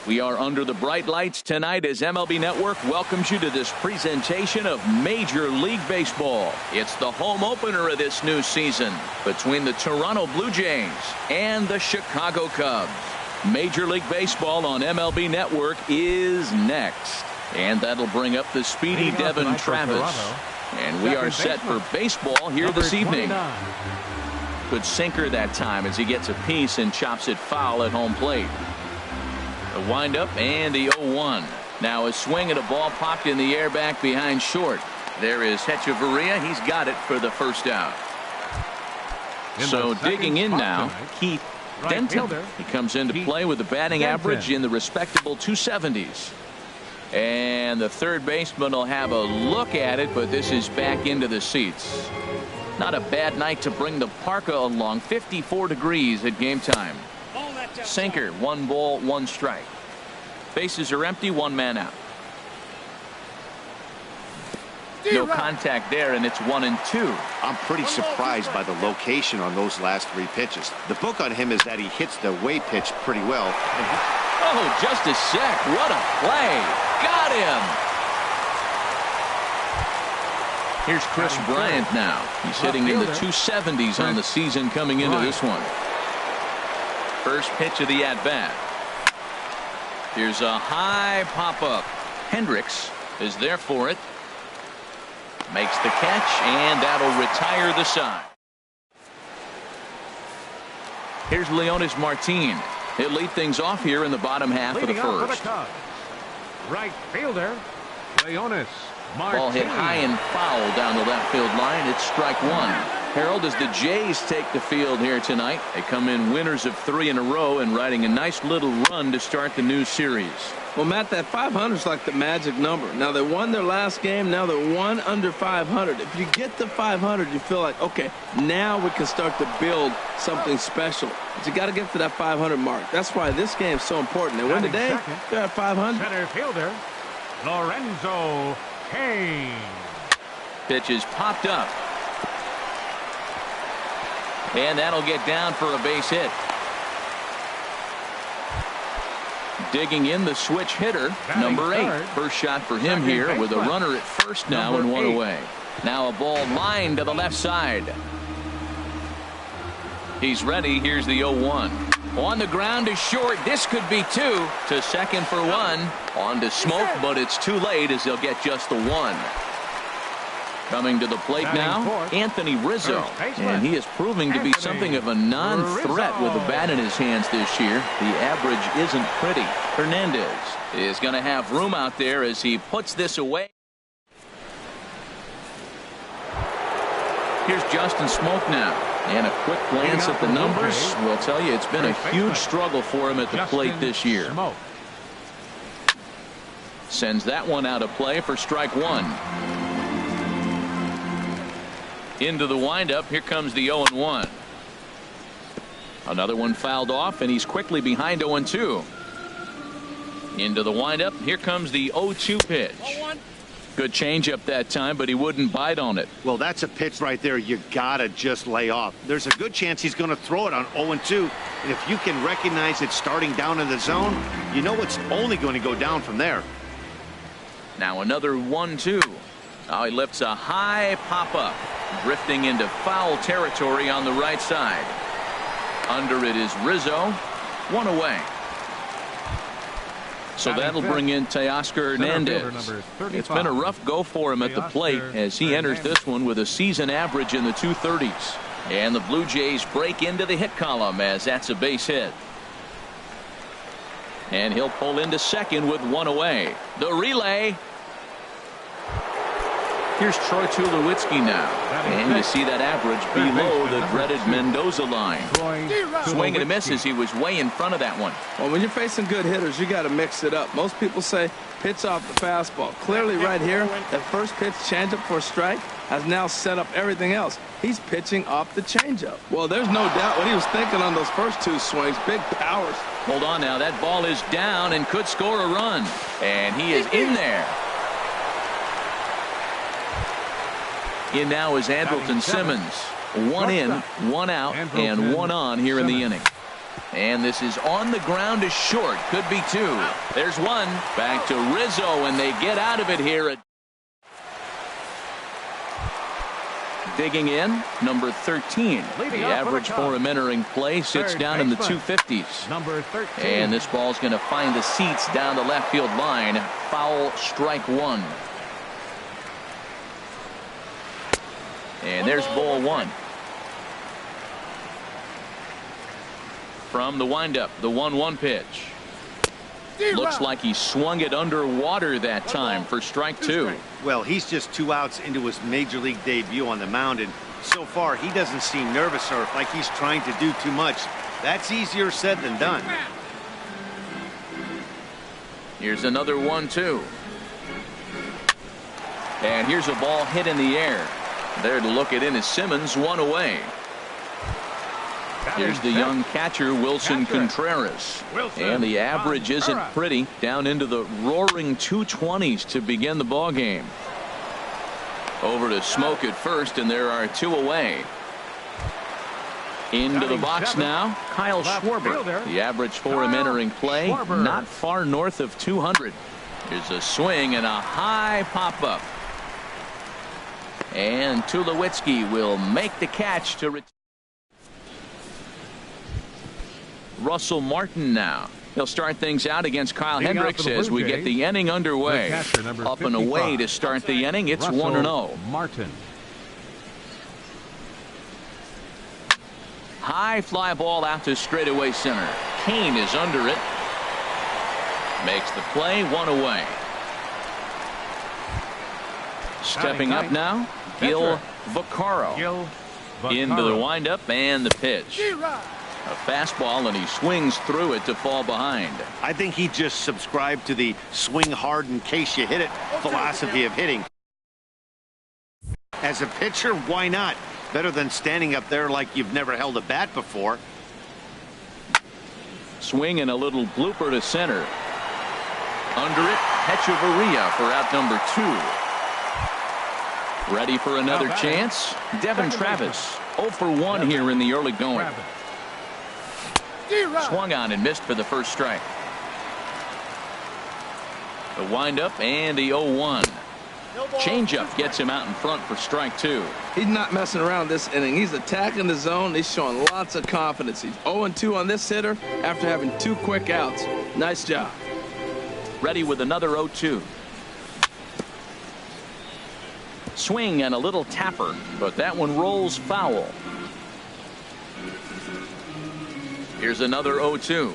We are under the bright lights tonight as MLB Network welcomes you to this presentation of Major League Baseball. It's the home opener of this new season between the Toronto Blue Jays and the Chicago Cubs. Major League Baseball on MLB Network is next. And that'll bring up the speedy Devin Travis. And we are set for baseball here this evening. Good sinker that time as he gets a piece and chops it foul at home plate. The windup and the 0-1. Now a swing at a ball popped in the air back behind short. There is Hechavarria. He's got it for the first out. So digging in now, Keith Denton. He comes into play with a batting average in the respectable 270s. And the third baseman will have a look at it, but this is back into the seats. Not a bad night to bring the parka along. 54 degrees at game time. Sinker, 1 ball, 1 strike. Bases are empty, 1 man out. No contact there, and it's 1-2. I'm pretty surprised by the location on those last 3 pitches. The book on him is that he hits the way pitch pretty well. Oh, just a sec. What a play. Got him. Here's Chris Bryant now. He's hitting in the 270s on the season coming into this one. First pitch of the at-bat. Here's a high pop-up. Hendricks is there for it. Makes the catch, and that'll retire the side. Here's Leonis Martin. He'll lead things off here in the bottom half of the first. Right fielder, Leonis Martin. Ball hit high and foul down the left field line. It's strike 1. Harold, as the Jays take the field here tonight, they come in winners of 3 in a row and riding a nice little run to start the new series. Well, Matt, that 500 is like the magic number. Now, they won their last game. Now they're 1 under 500. If you get to 500, you feel like, okay, now we can start to build something special. But you got to get to that 500 mark. That's why this game is so important. They win today, they're at 500. Center fielder, Lorenzo Cain. Pitch is popped up. And that'll get down for a base hit. Digging in the switch hitter, number 8. First shot for him here with a runner at first now and 1 away. Now a ball lined to the left side. He's ready. Here's the 0-1. On the ground to short. This could be 2. To second for 1. On to Smoke, but it's too late as they'll get just the 1. Coming to the plate now, Anthony Rizzo. And he is proving to be something of a non-threat with the bat in his hands this year. The average isn't pretty. Hernandez is going to have room out there as he puts this away. Here's Justin Smoke now. And a quick glance at the numbers will tell you it's been a huge struggle for him at the plate this year. Sends that one out of play for strike 1. Into the windup. Here comes the 0-1. Another one fouled off, and he's quickly behind 0-2. Into the windup. Here comes the 0-2 pitch. Good changeup that time, but he wouldn't bite on it. Well, that's a pitch right there you gotta just lay off. There's a good chance he's going to throw it on 0-2, and if you can recognize it starting down in the zone, you know it's only going to go down from there. Now another 1-2. Now he lifts a high pop-up, drifting into foul territory on the right side. Under it is Rizzo. 1 away. So that'll bring in Teoscar Hernandez. It's been a rough go for him at the plate as he enters this one with a season average in the 230s. And the Blue Jays break into the hit column as that's a base hit. And he'll pull into second with 1 away. The relay. Here's Troy Tulowitzki now. And you see that average below the dreaded Mendoza line. Swing and a miss as he was way in front of that one. Well, when you're facing good hitters, you got to mix it up. Most people say pitch off the fastball. Clearly right here, that first pitch changeup for a strike has now set up everything else. He's pitching off the changeup. Well, there's no doubt what he was thinking on those first 2 swings. Big powers. Hold on now. That ball is down and could score a run. And he is in there. In now is Andrelton Simmons. 1 in, 1 out, and 1 on here in the inning. And this is on the ground to short. Could be two. There's one. Back to Rizzo, and they get out of it here. Digging in, number 13. The average for him entering play sits down in the 250s. Number 13. And this ball's going to find the seats down the left field line. Foul, strike one. And there's ball one. From the windup, the 1-1 pitch. Looks like he swung it underwater that time for strike two. Well, he's just 2 outs into his major league debut on the mound, and so far he doesn't seem nervous or like he's trying to do too much. That's easier said than done. Here's another 1-2. And here's a ball hit in the air. There to look it in is Simmons, one away. Here's the young catcher, Wilson Contreras. And the average isn't pretty, down into the roaring 220s to begin the ball game. Over to Smoke at first, and there are 2 away. Into the box now, Kyle Schwarber. The average for him entering play, not far north of 200. Here's a swing and a high pop-up. And Tulowitzki will make the catch to return. Russell Martin now. He'll start things out against Kyle Hendricks as we get the inning underway. Up and away to start the inning. It's 1-0. Martin. High fly ball out to straightaway center. Kane is under it. Makes the play, 1 away. Stepping up now, Gil Vaccaro. Into the windup and the pitch. A fastball, and he swings through it to fall behind. I think he just subscribed to the swing hard in case you hit it philosophy of hitting. As a pitcher, why not? Better than standing up there like you've never held a bat before. Swing and a little blooper to center. Under it, Hechavarria for out number 2. Ready for another chance? Devin Travis, 0 for 1 here in the early going. Swung on and missed for the first strike. The windup and the 0-1. Changeup gets him out in front for strike 2. He's not messing around this inning. He's attacking the zone. He's showing lots of confidence. He's 0-2 on this hitter after having 2 quick outs. Nice job. Ready with another 0-2. Swing and a little tapper, but that one rolls foul. Here's another 0-2.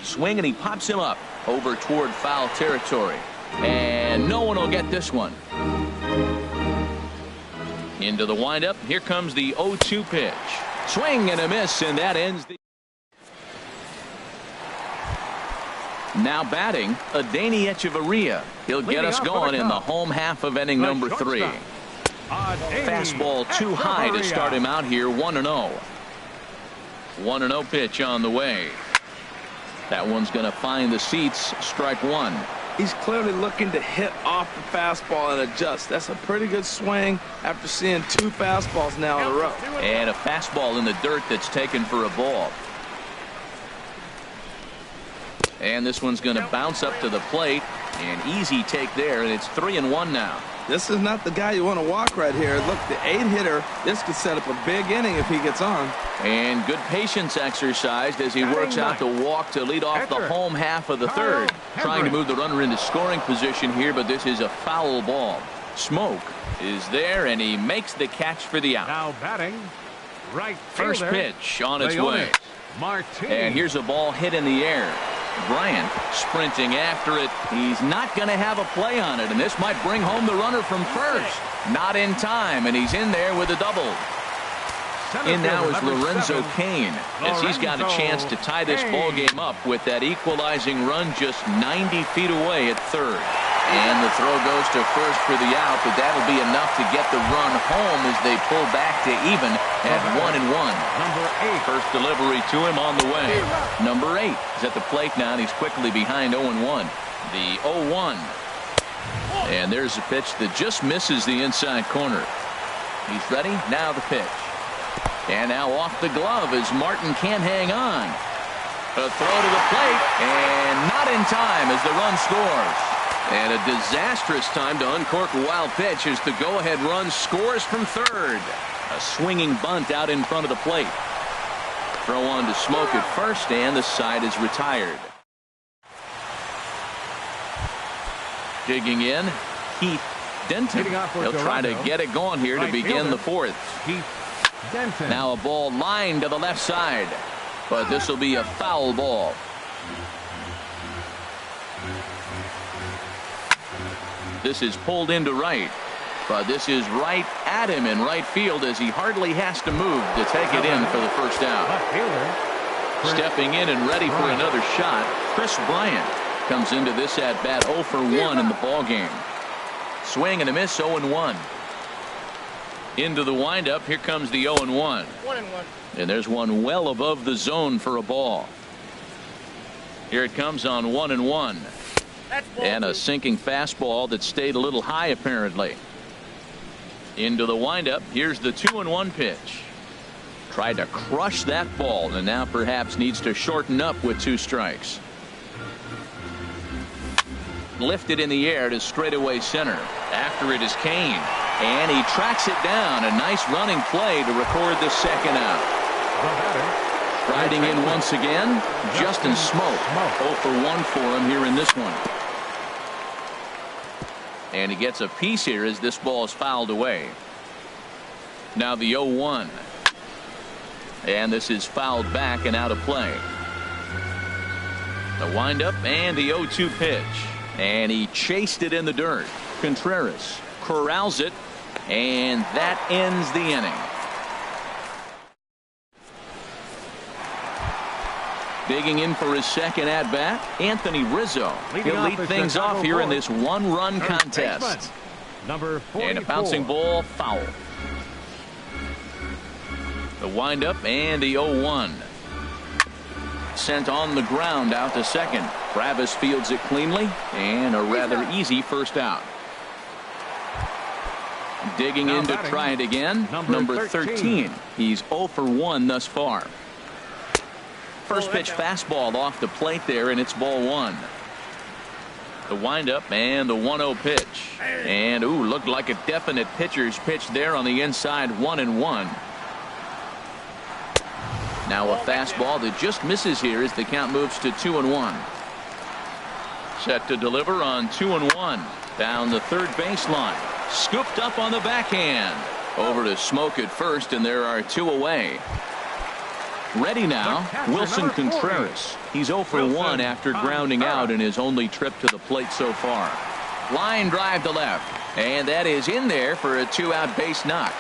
Swing and he pops him up over toward foul territory. And no one will get this one. Into the windup. Here comes the 0-2 pitch. Swing and a miss, and that ends the. Now batting, Adeiny Hechavarria. He'll get us going in the home half of inning number 3. Fastball too high to start him out here, 1-0. 1-0 pitch on the way. That one's going to find the seats, strike 1. He's clearly looking to hit off the fastball and adjust. That's a pretty good swing after seeing 2 fastballs now in a row. And a fastball in the dirt that's taken for a ball. And this one's going to bounce up to the plate. An easy take there, and it's 3-1 now. This is not the guy you want to walk right here. Look, the 8-hitter, this could set up a big inning if he gets on. And good patience exercised as he works out the walk to lead off the home half of the 3rd. Trying to move the runner into scoring position here, but this is a foul ball. Smoke is there, and he makes the catch for the out. Now batting, right First fielder, pitch on its way. Martin. And here's a ball hit in the air. Bryant sprinting after it. He's not going to have a play on it, and this might bring home the runner from first. Not in time, and he's in there with a double. In now is Lorenzo Cain, as he's got a chance to tie this ball game up with that equalizing run just 90 feet away at 3rd. And the throw goes to first for the out, but that'll be enough to get the run home as they pull back to even at 1-1. Number 8. First delivery to him on the way. Number 8 is at the plate now, and he's quickly behind 0-1. The 0-1. And there's a pitch that just misses the inside corner. He's ready. Now the pitch. And now off the glove as Martin can't hang on. A throw to the plate, and not in time as the run scores. And a disastrous time to uncork a wild pitch as the go-ahead run scores from third. A swinging bunt out in front of the plate. Throw on to Smoke at first, and the side is retired. Digging in, Keith Denton. He'll try to get it going here to begin the fourth. Now a ball lined to the left side, but this will be a foul ball. This is pulled into right, but this is right at him in right field as he hardly has to move to take it in for the first out. Stepping in and ready for another shot, Chris Bryant comes into this at bat 0 for 1 in the ball game. Swing and a miss, 0-1. Into the windup, here comes the 0-1. And there's one well above the zone for a ball. Here it comes on 1-1. And a sinking fastball that stayed a little high apparently. Into the windup, here's the 2-1 pitch. Tried to crush that ball and now perhaps needs to shorten up with 2 strikes. Lifted in the air to straightaway center. After it is Kane, and he tracks it down. A nice running play to record the second out. Riding in once again, Justin Smoke. 0 for 1 for him here in this one. And he gets a piece here as this ball is fouled away. Now the 0-1. And this is fouled back and out of play. The windup and the 0-2 pitch. And he chased it in the dirt. Contreras corrals it, and that ends the inning. Digging in for his second at bat, Anthony Rizzo. He'll lead things off here in this 1-run contest. And a bouncing ball, foul. The windup and the 0-1. Sent on the ground out to second. Travis fields it cleanly, and a rather easy first out. Digging in to try it again, number 13. He's 0 for 1 thus far. First pitch fastball off the plate there, and it's ball 1. The windup and the 1-0 pitch. And looked like a definite pitcher's pitch there on the inside, 1-1. Now a fastball that just misses here as the count moves to 2-1. Set to deliver on 2-1. Down the third baseline. Scooped up on the backhand. Over to Smoke at first, and there are 2 away. Ready now, Wilson Contreras. He's 0 for 1 after grounding out in his only trip to the plate so far. Line drive to left, and that is in there for a 2-out base knock.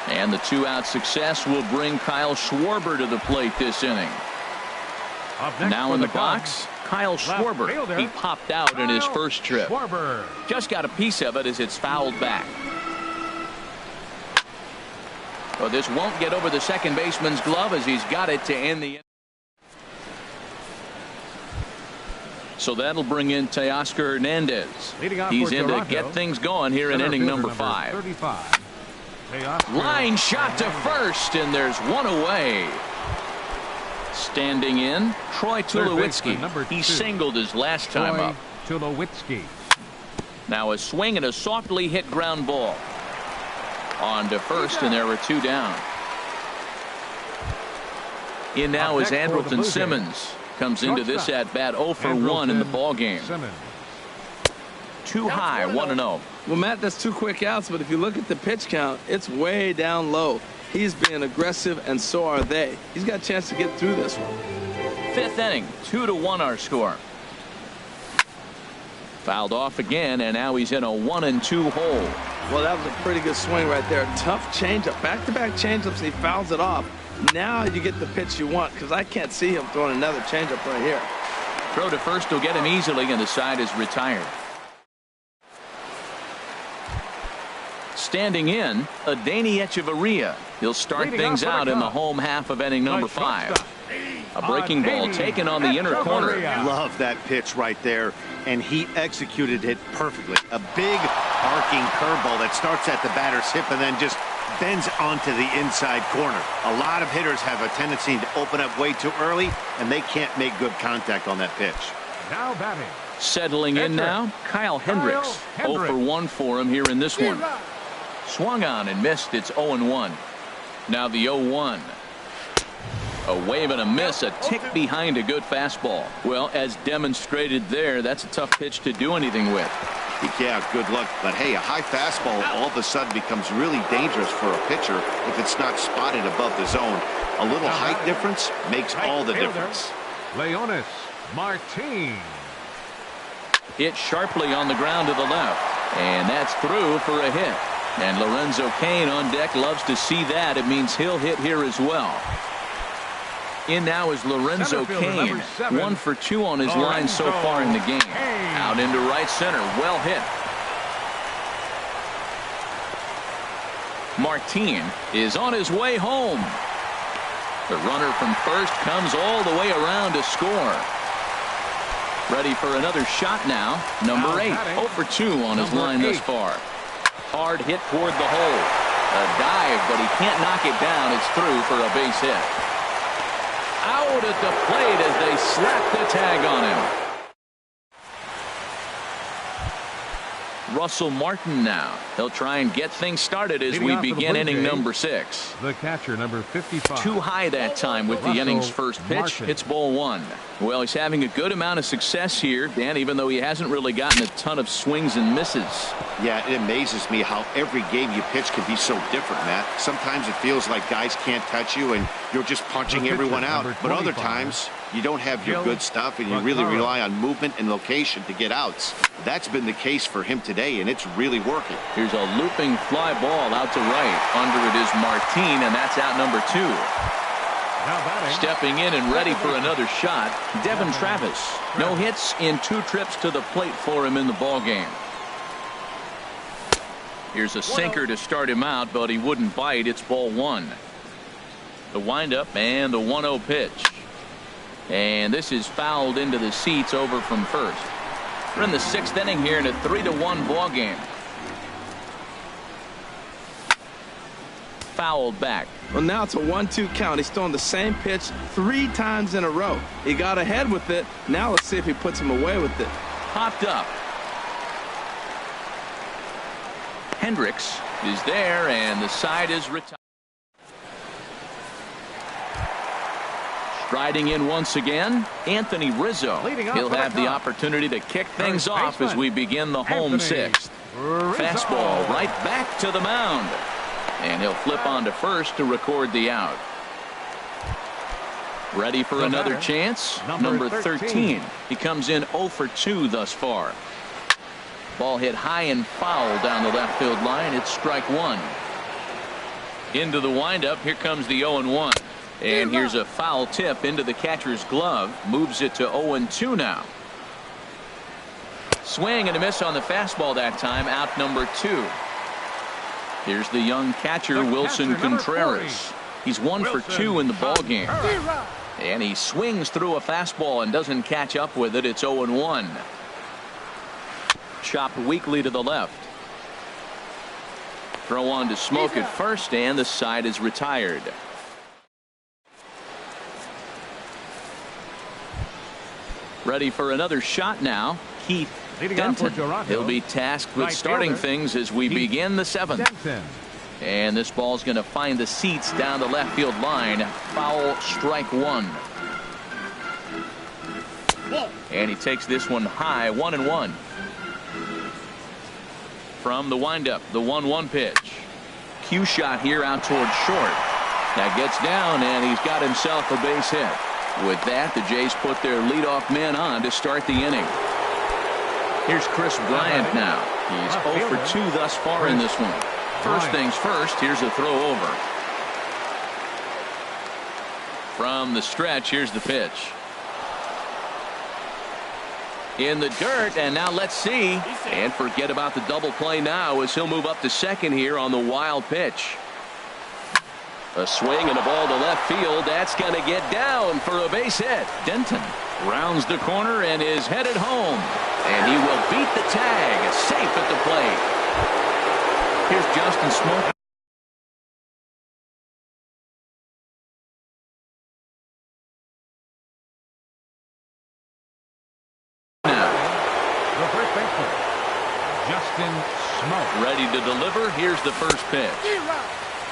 And the 2-out success will bring Kyle Schwarber to the plate this inning. Now in the box, Kyle Schwarber. He popped out in his first trip. Just got a piece of it as it's fouled back. Well, this won't get over the second baseman's glove as he's got it to end the inning. So that'll bring in Teoscar Hernandez. He's in to get things going here in inning number 5. Line shot to first, and there's 1 away. Standing in, Troy Tulowitzki. He singled his last time up. Now a swing and a softly hit ground ball. On to first, and there were 2 down. In now is Andrelton Simmons. Comes into this at bat 0 for 1 in the ball game. Too high, 1-0. Well, Matt, that's 2 quick outs, but if you look at the pitch count, it's way down low. He's being aggressive, and so are they. He's got a chance to get through this one. 5th inning, 2-1 our score. Fouled off again, and now he's in a 1-2 hole. Well, that was a pretty good swing right there. Tough changeup. Back-to-back changeups, and he fouls it off. Now you get the pitch you want, because I can't see him throwing another changeup right here. Throw to first will get him easily, and the side is retired. Standing in, Adeiny Echeverria. He'll start things out in the home half of inning number 5. A breaking ball taken on the inner corner. Love that pitch right there, and he executed it perfectly. A big arcing curveball that starts at the batter's hip and then just extends onto the inside corner. A lot of hitters have a tendency to open up way too early, and they can't make good contact on that pitch. Now batting. Settling in now, Kyle Hendricks. 0 for 1 for him here in this one. Swung on and missed. It's 0-1. Now the 0-1. A wave and a miss, a tick behind a good fastball. Well, as demonstrated there, that's a tough pitch to do anything with. Yeah, good luck. But hey, a high fastball all of a sudden becomes really dangerous for a pitcher if it's not spotted above the zone. A little height difference makes all the difference. Leonis Martin. Hit sharply on the ground to the left. And that's through for a hit. And Lorenzo Cain on deck loves to see that. It means he'll hit here as well. In now is Lorenzo Cain. 1 for 2 on his line so far in the game. Out into right center. Well hit. Martin is on his way home. The runner from first comes all the way around to score. Ready for another shot now. Number 8. 0 for 2 on his line thus far. Hard hit toward the hole. A dive, but he can't knock it down. It's through for a base hit. Out at the plate as they slap the tag on him. Russell Martin now. He'll try and get things started as we begin inning number 6. The catcher, number 55. Too high that time with the inning's first pitch. It's ball 1. Well, he's having a good amount of success here, Dan, even though he hasn't really gotten a ton of swings and misses. Yeah, it amazes me how every game you pitch can be so different, Matt. Sometimes it feels like guys can't touch you and you're just punching everyone out. But other times you don't have your good stuff and you really rely on movement and location to get outs. That's been the case for him today, and it's really working. Here's a looping fly ball out to right. Under it is Martin, and that's out number 2. Stepping in and ready for another shot, Devin Travis. No hits in 2 trips to the plate for him in the ballgame. Here's a sinker to start him out, but he wouldn't bite. It's ball 1. The windup and the 1-0 pitch. And this is fouled into the seats over from first. We're in the 6th inning here in a 3-1 ball game. Fouled back. Well, now it's a 1-2 count. He's throwing the same pitch 3 times in a row. He got ahead with it. Now let's see if he puts him away with it. Popped up. Hendricks is there, and the side is retired. Striding in once again, Anthony Rizzo. He'll have the opportunity to kick things off as we begin the home 6th. Fastball right back to the mound. And he'll flip on to first to record the out. Ready for another chance? Number 13. He comes in 0 for 2 thus far. Ball hit high and foul down the left field line. It's strike 1. Into the windup. Here comes the 0-1. And here's a foul tip into the catcher's glove. Moves it to 0-2 now. Swing and a miss on the fastball that time. Out number 2. Here's the young catcher, Wilson Contreras. He's 1 for 2 in the ballgame. And he swings through a fastball and doesn't catch up with it. It's 0-1. Chopped weakly to the left. Throw on to Smoke at first, and the side is retired. Ready for another shot now. Keith Denton. He'll be tasked with starting things as we begin the 7th. And this ball's going to find the seats down the left field line. Foul, strike 1. And he takes this one high, 1-1. From the windup, the 1-1 pitch. Cue shot here out towards short. That gets down, and he's got himself a base hit. With that, the Jays put their leadoff man on to start the inning. Here's Chris Bryant now. He's 0 for 2 thus far in this one. First things first, here's a throw over. From the stretch, here's the pitch. In the dirt, and now let's see. And forget about the double play now as he'll move up to second here on the wild pitch. A swing and a ball to left field. That's going to get down for a base hit. Denton rounds the corner and is headed home. And he will beat the tag. Safe at the plate. Here's Justin Smoke. The first baseman, Justin Smoke. Ready to deliver. Here's the first pitch.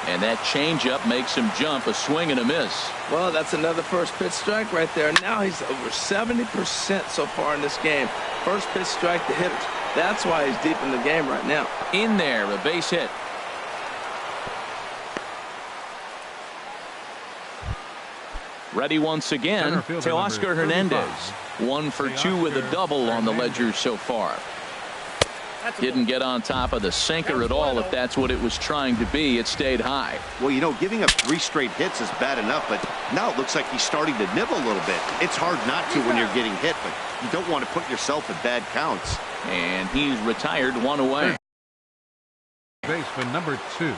And that changeup makes him jump. A swing and a miss. Well, that's another first pitch strike right there. Now he's over 70% so far in this game. First pitch strike to hitters. That's why he's deep in the game right now. In there, a base hit. Ready once again, Teoscar Hernandez. 1 for 2 with a double on the ledger so far. Didn't get on top of the sinker at all. If that's what it was trying to be, it stayed high. Well, you know, giving up 3 straight hits is bad enough, but now it looks like he's starting to nibble a little bit. It's hard not to when you're getting hit, but you don't want to put yourself in bad counts. And he's retired, 1 away. Baseman number 2,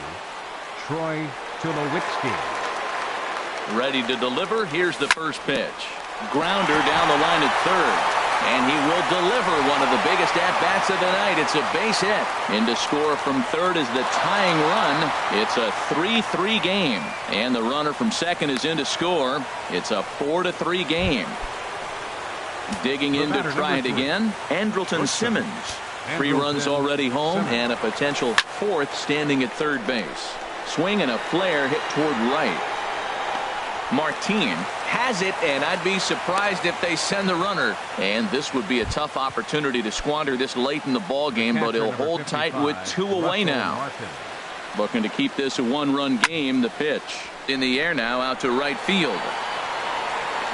Troy Tulowitzki. Ready to deliver. Here's the first pitch. Grounder down the line at third. And he will deliver one of the biggest at-bats of the night. It's a base hit. In to score from third is the tying run. It's a 3-3 game. And the runner from second is in to score. It's a 4-3 game. Digging in to try it again, Andrelton Simmons. 3 runs already home and a potential 4th standing at third base. Swing and a flare hit toward right. Martin has it, and I'd be surprised if they send the runner. And this would be a tough opportunity to squander this late in the ball game, but he'll hold tight with 2 away now. Looking to keep this a 1-run game. The pitch in the air now out to right field.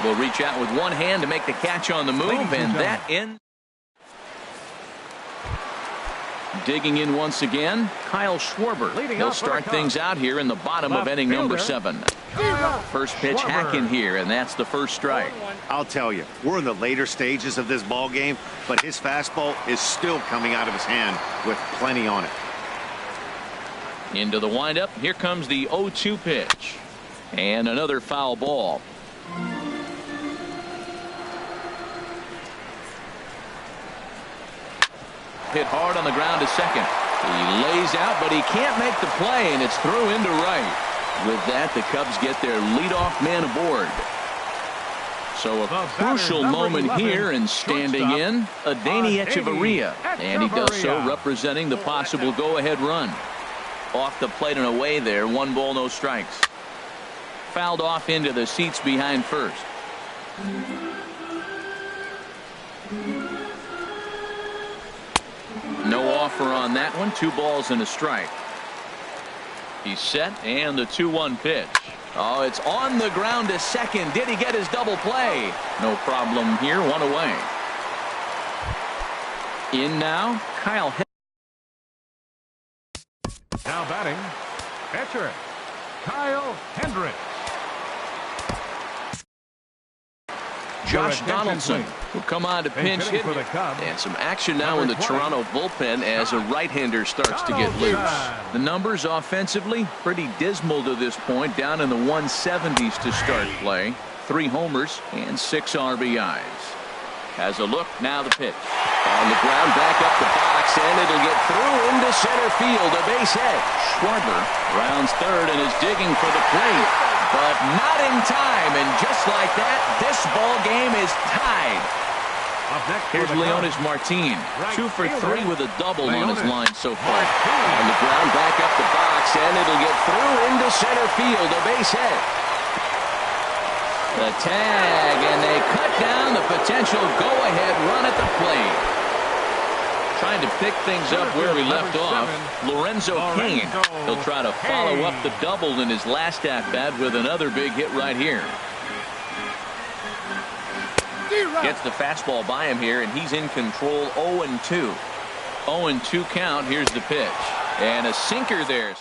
Will reach out with one hand to make the catch on the move, and that ends. Digging in once again, Kyle Schwarber. He'll start things out here in the bottom of inning number 7. First pitch hack in here, and that's the first strike. I'll tell you, we're in the later stages of this ball game, but his fastball is still coming out of his hand with plenty on it. Into the windup. Here comes the 0-2 pitch. And another foul ball. Hit hard on the ground to second. He lays out, but he can't make the play, and it's through into right. With that, the Cubs get their leadoff man aboard. So a crucial moment here, and standing in, Adeiny Echeverria. And he does so representing the possible go-ahead run. Off the plate and away there, 1 ball, no strikes. Fouled off into the seats behind first. No offer on that one. 2 balls and a strike. He's set, and the 2-1 pitch. Oh, it's on the ground to second. Did he get his double play? No problem here. 1 away. In now, Kyle. Now batting, catcher Kyle Hendricks. Josh Donaldson will come on to pinch hit. And some action now in the Toronto bullpen as a right-hander starts to get loose. The numbers offensively pretty dismal to this point, down in the 170s to start play. 3 homers and 6 RBIs. Has a look, now the pitch. On the ground, back up the box, and it'll get through into center field. A base hit. Schwarber rounds third and is digging for the plate. But not in time, and just like that, this ball game is tied. Here's Leonis Martin, 2 for 3 with a double on his line so far. On the ground, back up the box, and it'll get through into center field. A base hit. The tag, and they cut down the potential go-ahead run at the plate. Trying to pick things up where we left off. Lorenzo Cain. He'll try to follow up the double in his last at-bat with another big hit right here. Gets the fastball by him here, and he's in control. 0-2. 0-2 count. Here's the pitch. And a sinker there.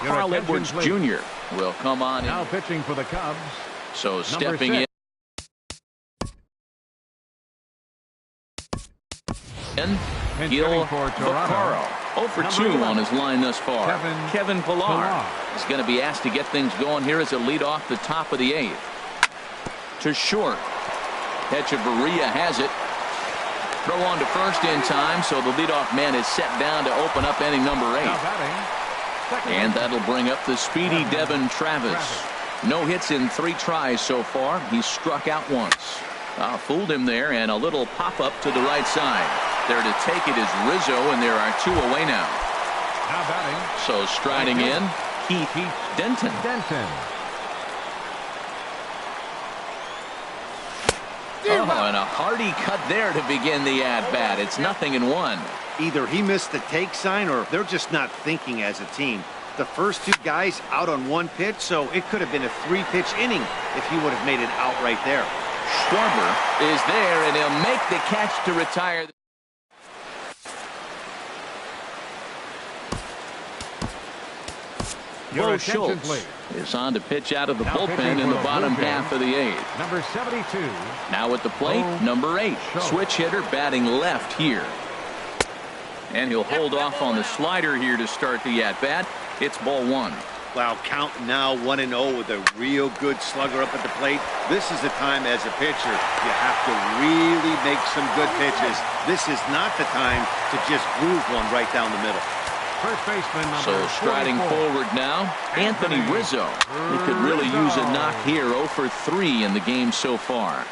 Carl Edwards Jr. will come on now pitching for the Cubs. So stepping in. Gil Vaccaro. 0 for 2 on his line thus far. Kevin Pillar is going to be asked to get things going here as a lead off the top of the 8th. To short. Echeverria has it. Throw on to first in time, so the leadoff man is set down to open up inning number 8. And that'll bring up the speedy Devin Travis. No hits in 3 tries so far. He's struck out once. Fooled him there, and a little pop-up to the right side. There to take it is Rizzo, and there are 2 away now. Now batting. So striding in, Keith Denton. Oh, and a hearty cut there to begin the at-bat. It's 0-1. Either he missed the take sign or they're just not thinking as a team. The first 2 guys out on 1 pitch, so it could have been a 3-pitch inning if he would have made it out right there. Schwarber is there, and he'll make the catch to retire. Bo Schultz is on to pitch out of the bullpen in the bottom half of the 8th. Number 72. Now at the plate, number 8. Switch hitter batting left here. And he'll hold off on the slider here to start the at-bat. It's ball 1. Wow, count now 1-0 with a real good slugger up at the plate. This is the time as a pitcher you have to really make some good pitches. This is not the time to just groove one right down the middle. First baseman number So striding 44. forward now, Anthony Rizzo. He could really use a knock here. 0 for 3 in the game so far.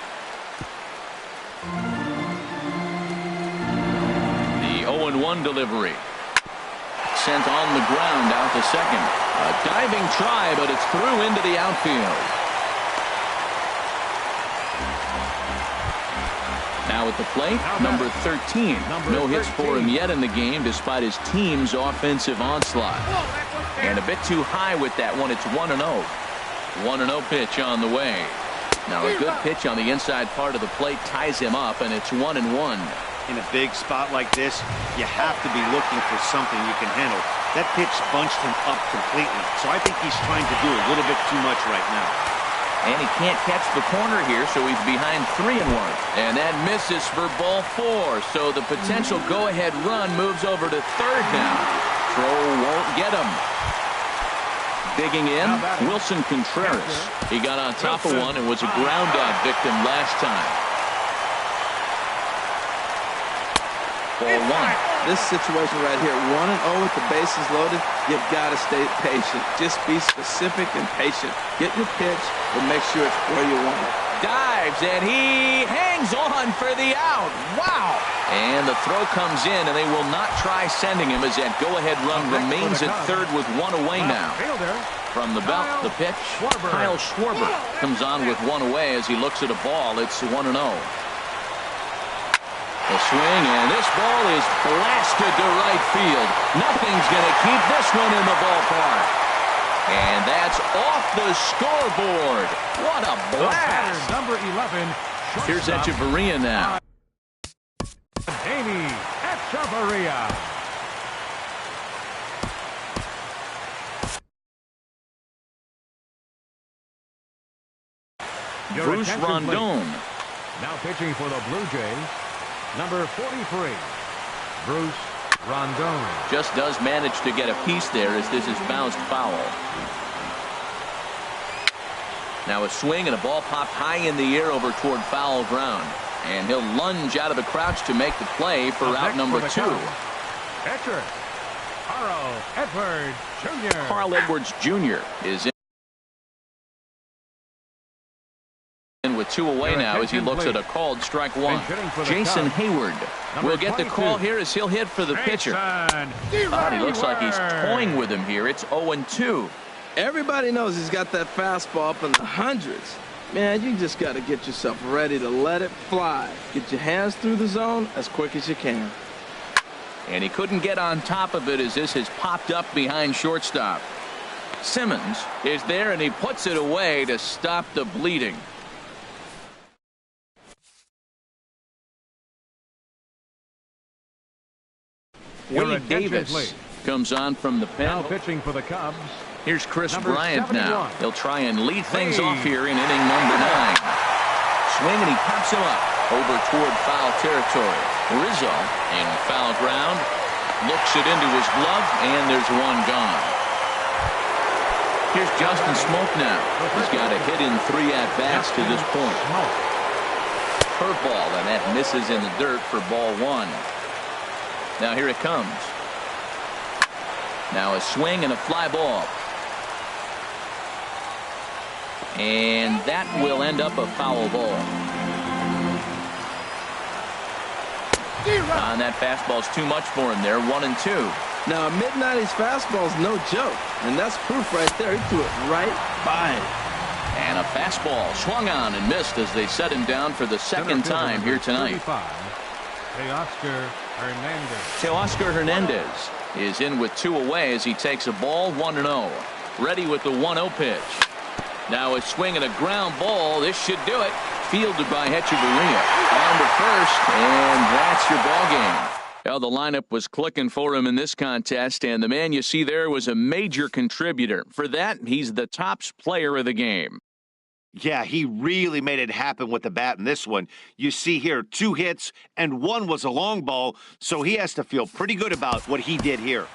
The 0-1 delivery. Sent on the ground out to second. A diving try, but it's through into the outfield. Now at the plate, number 13. No hits for him yet in the game despite his team's offensive onslaught. And a bit too high with that one. It's 1-0. 1-0 pitch on the way. Now a good pitch on the inside part of the plate ties him up, and it's 1-1. In a big spot like this, you have to be looking for something you can handle. That pitch bunched him up completely, so I think he's trying to do a little bit too much right now. And he can't catch the corner here, so he's behind 3-1. And that misses for ball 4, so the potential go-ahead run moves over to third now. Throw won't get him. Digging in, Wilson Contreras. He got on top of one and was a ground-out victim last time. Ball 1. This situation right here, 1-0 with the bases loaded, you've got to stay patient. Just be specific and patient. Get your pitch, but make sure it's where you want it. Dives, and he hangs on for the out. Wow! And the throw comes in, and they will not try sending him as that go-ahead run remains at third with 1 away now. From the belt, the pitch, Kyle Schwarber comes on with 1 away as he looks at a ball. It's 1-0. A swing, and this ball is blasted to right field. Nothing's going to keep this one in the ballpark. And that's off the scoreboard. What a blast. Number 11. Here's Echeverria now. Amy Echeverria. Bruce Rondon. Now pitching for the Blue Jays. Number 43, Bruce Rondon. Just does manage to get a piece there as this is bounced foul. Now a swing and a ball popped high in the air over toward foul ground. And he'll lunge out of the crouch to make the play for out number 2. Catcher, Carl Edwards Jr. Carl Edwards Jr. is in with 2 away now as he looks at a called strike 1. Jason Hayward will get the call here as he'll hit for the pitcher. He looks like he's toying with him here. It's 0-2. Everybody knows he's got that fastball up in the hundreds. Man, you just got to get yourself ready to let it fly. Get your hands through the zone as quick as you can. And he couldn't get on top of it as this has popped up behind shortstop. Simmons is there, and he puts it away to stop the bleeding. Wade Davis comes on from the pen. Now pitching for the Cubs. Here's Chris Number Bryant 71. now. He'll try and lead things off here in inning number 9. Swing, and he pops him up over toward foul territory. Rizzo in foul ground. Looks it into his glove, and there's one gone. Here's Justin Smoke now. He's got a hit in 3 at-bats to this point. Curveball, and that misses in the dirt for ball 1. Now here it comes. Now a swing and a fly ball. And that will end up a foul ball. And that fastball's too much for him there, 1-2. Now, a mid-90s fastball is no joke, and that's proof right there. He threw it right by it. And a fastball swung on and missed as they set him down for the second time here tonight. Teoscar Hernandez is in with 2 away as he takes a ball, 1-0. Ready with the 1-0 pitch. Now a swing and a ground ball. This should do it. Fielded by Hechavarria. On to first, and that's your ball game. Well, the lineup was clicking for him in this contest, and the man you see there was a major contributor. For that, he's the tops player of the game. Yeah, he really made it happen with the bat in this one. You see here 2 hits, and 1 was a long ball, so he has to feel pretty good about what he did here.